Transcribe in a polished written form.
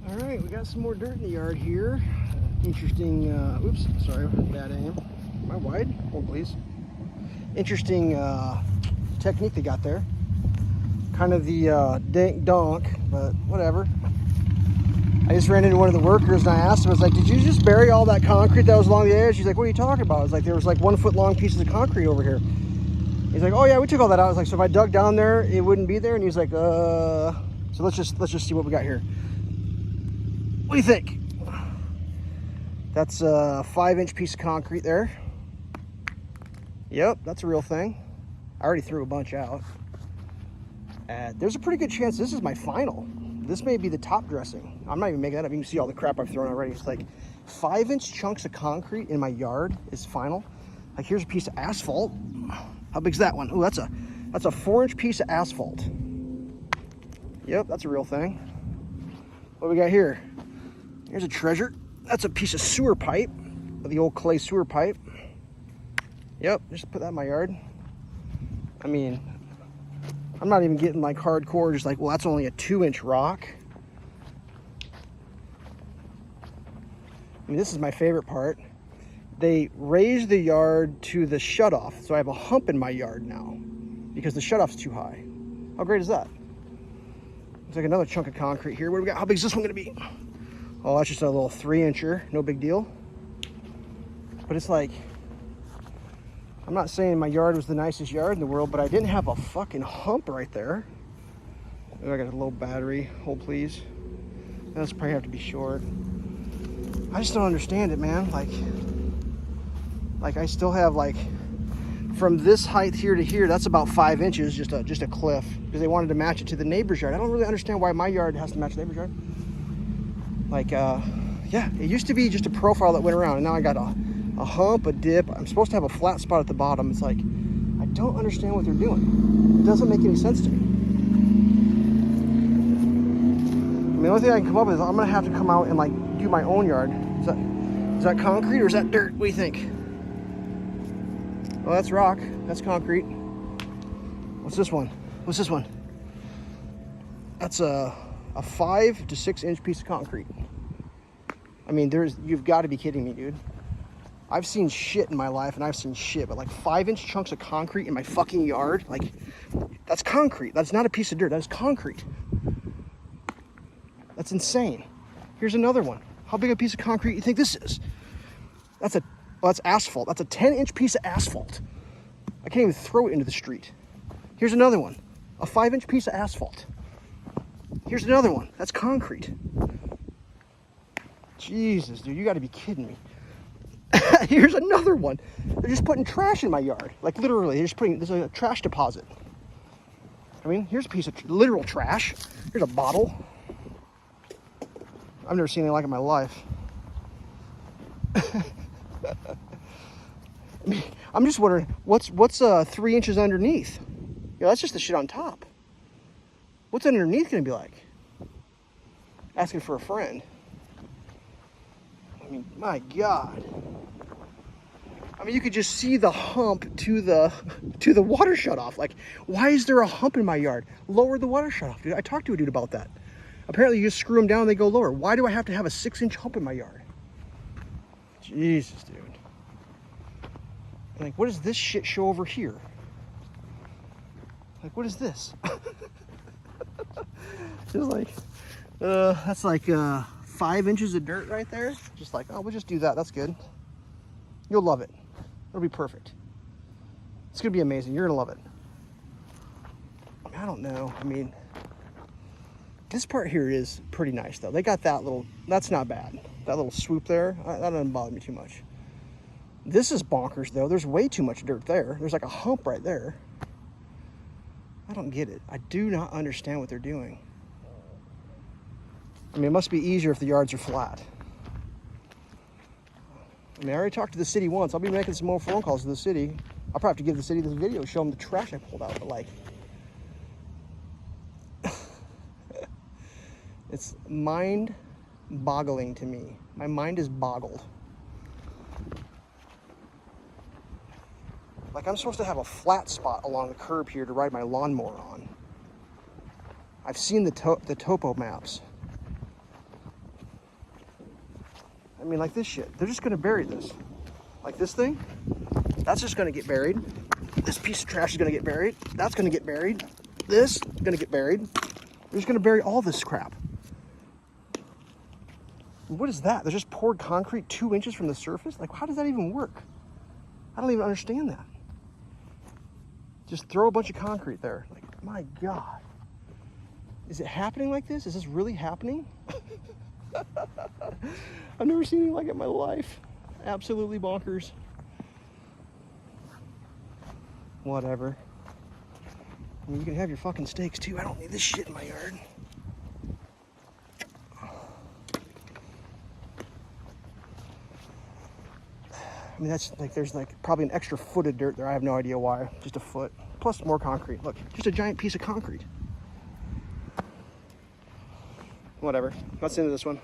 All right, we got some more dirt in the yard here. Interesting, oops, sorry, bad aim. Am I wide? Hold please. Interesting technique they got there. Kind of the dink donk, but whatever. I just ran into one of the workers and I asked him, I was like, did you just bury all that concrete that was along the edge? He's like, what are you talking about? I was like, there was like 1 foot long pieces of concrete over here. He's like, oh yeah, we took all that out. I was like, so if I dug down there, it wouldn't be there? And he's like, so let's just see what we got here. What do you think? That's a 5-inch piece of concrete there. Yep, that's a real thing. I already threw a bunch out. There's a pretty good chance this is my final. This may be the top dressing. I'm not even making that up. You can see all the crap I've thrown already. It's like 5-inch chunks of concrete in my yard is final. Like here's a piece of asphalt. How big's that one? Oh, that's a 4-inch piece of asphalt. Yep, that's a real thing. What do we got here? Here's a treasure. That's a piece of sewer pipe, the old clay sewer pipe. Yep, just put that in my yard. I mean, I'm not even getting like hardcore, just like, well, that's only a 2-inch rock. I mean, this is my favorite part. They raised the yard to the shutoff, so I have a hump in my yard now because the shutoff's too high. How great is that? It's like another chunk of concrete here. What do we got? How big is this one gonna be? Oh, that's just a little 3-incher, no big deal. But it's like, I'm not saying my yard was the nicest yard in the world, but I didn't have a fucking hump right there. Oh, I got a low battery, hold please. That's probably have to be short. I just don't understand it, man. Like I still have like, from this height here to here, that's about 5 inches, just a cliff, because they wanted to match it to the neighbor's yard. I don't really understand why my yard has to match the neighbor's yard. Like, yeah, it used to be just a profile that went around, and now I got a hump, a dip. I'm supposed to have a flat spot at the bottom. It's like, I don't understand what they're doing. It doesn't make any sense to me. I mean, the only thing I can come up with is I'm gonna have to come out and like do my own yard. Is that concrete or is that dirt? What do you think? Oh, that's rock. That's concrete. What's this one? What's this one? That's a 5 to 6 inch piece of concrete. I mean, you've got to be kidding me, dude. I've seen shit in my life, and I've seen shit, but like 5-inch chunks of concrete in my fucking yard, like, that's concrete. That's not a piece of dirt. That is concrete. That's insane. Here's another one. How big a piece of concrete you think this is? That's asphalt. That's a 10-inch piece of asphalt. I can't even throw it into the street. Here's another one. A 5-inch piece of asphalt. Here's another one. That's concrete. Jesus, dude, you got to be kidding me. Here's another one. They're just putting trash in my yard. Like literally, there's a trash deposit. I mean, here's a piece of literal trash. Here's a bottle. I've never seen anything like it in my life. I mean, I'm just wondering, what's 3 inches underneath? Yeah, that's just the shit on top. What's underneath gonna be like? Asking for a friend. I mean, my God. I mean, you could just see the hump to the water shutoff. Like, why is there a hump in my yard? Lower the water shutoff, dude. I talked to a dude about that. Apparently, you just screw them down and they go lower. Why do I have to have a 6-inch hump in my yard? Jesus, dude. Like, what is this shit show over here? Like, what is this? Just like, that's like 5 inches of dirt right there. Just like, oh, we'll just do that. That's good. You'll love it. It'll be perfect. It's gonna be amazing. You're gonna love it. I don't know. I mean, this part here is pretty nice though. They got that's not bad. That little swoop there, that doesn't bother me too much. This is bonkers though. There's way too much dirt there. There's like a hump right there. I don't get it. I do not understand what they're doing. I mean, it must be easier if the yards are flat. I mean, I already talked to the city once. I'll be making some more phone calls to the city. I'll probably have to give the city this video, show them the trash I pulled out. But like, it's mind-boggling to me. My mind is boggled. Like, I'm supposed to have a flat spot along the curb here to ride my lawnmower on. I've seen the topo maps. I mean, like this shit. They're just gonna bury this. Like this thing, that's just gonna get buried. This piece of trash is gonna get buried. That's gonna get buried. This is gonna get buried. They're just gonna bury all this crap. What is that? They just poured concrete 2 inches from the surface? Like, how does that even work? I don't even understand that. Just throw a bunch of concrete there. Like, my God. Is it happening like this? Is this really happening? I've never seen anything like it in my life. Absolutely bonkers. Whatever. I mean, you can have your fucking steaks too. I don't need this shit in my yard. I mean, that's like, there's like probably an extra foot of dirt there. I have no idea why. Just a foot. Plus more concrete. Look, just a giant piece of concrete. Whatever. Let's end this one.